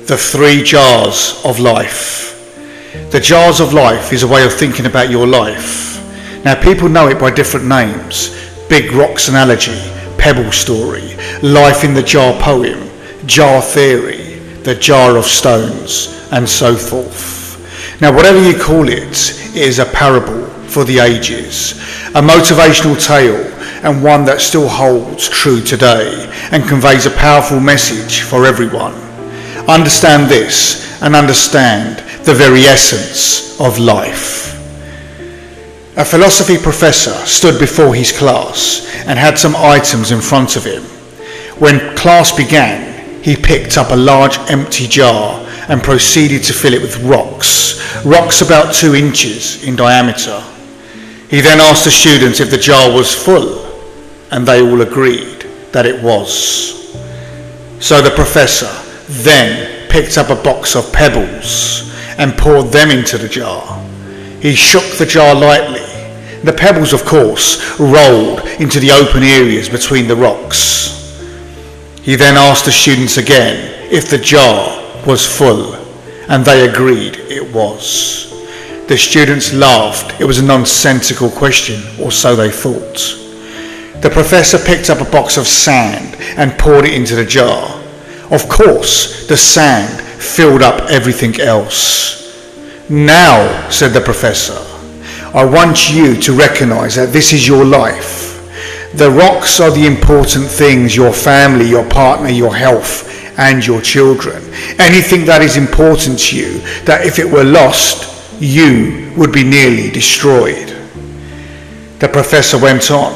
the 3 jars of life. The jars of life is a way of thinking about your life. Now, people know it by different names: big rocks analogy, pebble story, life in the jar poem, jar theory, the jar of stones, and so forth. Now, whatever you call it, it is a parable for the ages, a motivational tale, and one that still holds true today and conveys a powerful message for everyone. Understand this and understand the very essence of life. A philosophy professor stood before his class and had some items in front of him. When class began, he picked up a large empty jar and proceeded to fill it with rocks about 2 inches in diameter. He then asked the students if the jar was full, and they all agreed that it was. So the professor then picked up a box of pebbles and poured them into the jar. He shook the jar lightly. The pebbles, of course, rolled into the open areas between the rocks. He then asked the students again if the jar was full, and they agreed it was. The students laughed. It was a nonsensical question, or so they thought. The professor picked up a box of sand and poured it into the jar. Of course, the sand filled up everything else. Now, said the professor, I want you to recognize that this is your life. The rocks are the important things: your family, your partner, your health, and your children. Anything that is important to you, that if it were lost, you would be nearly destroyed. The professor went on.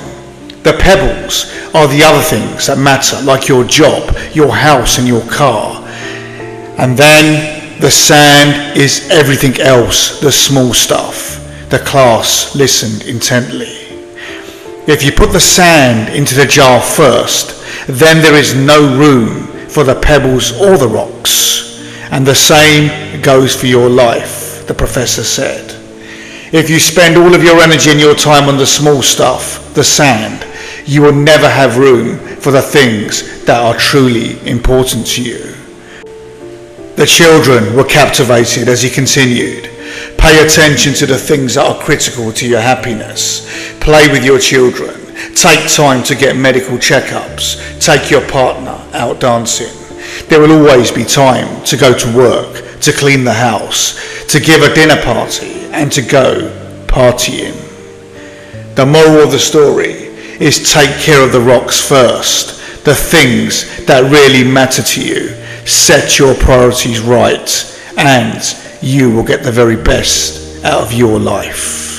The pebbles are the other things that matter, like your job, your house, and your car. And then the sand is everything else, the small stuff. The class listened intently. If you put the sand into the jar first, then there is no room for the pebbles or the rocks. And the same goes for your life, the professor said. If you spend all of your energy and your time on the small stuff, the sand, you will never have room for the things that are truly important to you. The children were captivated as he continued. Pay attention to the things that are critical to your happiness. Play with your children. Take time to get medical checkups. Take your partner out dancing. There will always be time to go to work, to clean the house, to give a dinner party, and to go partying. The moral of the story is take care of the rocks first, the things that really matter to you. Set your priorities right, and you will get the very best out of your life.